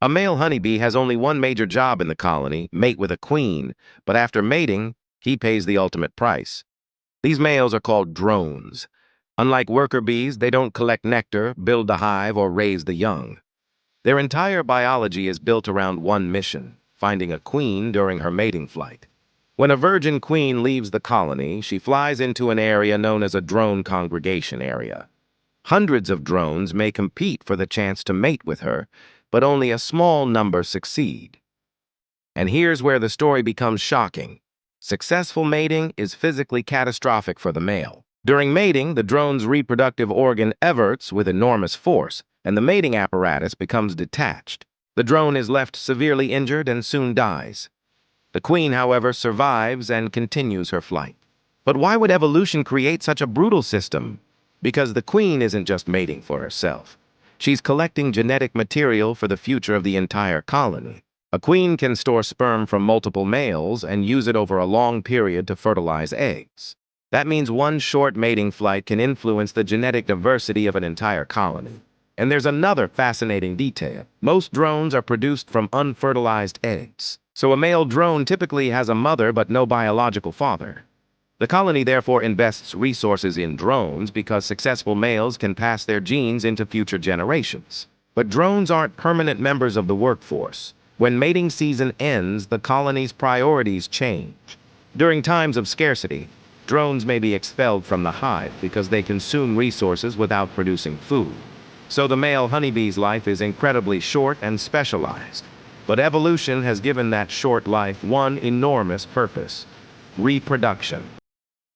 A male honeybee has only one major job in the colony, mate with a queen, but after mating, he pays the ultimate price. These males are called drones. Unlike worker bees, they don't collect nectar, build the hive, or raise the young. Their entire biology is built around one mission: finding a queen during her mating flight. When a virgin queen leaves the colony, she flies into an area known as a drone congregation area. Hundreds of drones may compete for the chance to mate with her, but only a small number succeed. And here's where the story becomes shocking. Successful mating is physically catastrophic for the male. During mating, the drone's reproductive organ everts with enormous force, and the mating apparatus becomes detached. The drone is left severely injured and soon dies. The queen, however, survives and continues her flight. But why would evolution create such a brutal system? Because the queen isn't just mating for herself. She's collecting genetic material for the future of the entire colony. A queen can store sperm from multiple males and use it over a long period to fertilize eggs. That means one short mating flight can influence the genetic diversity of an entire colony. And there's another fascinating detail. Most drones are produced from unfertilized eggs. So a male drone typically has a mother but no biological father. The colony therefore invests resources in drones because successful males can pass their genes into future generations. But drones aren't permanent members of the workforce. When mating season ends, the colony's priorities change. During times of scarcity, drones may be expelled from the hive because they consume resources without producing food. So the male honeybee's life is incredibly short and specialized. But evolution has given that short life one enormous purpose: reproduction.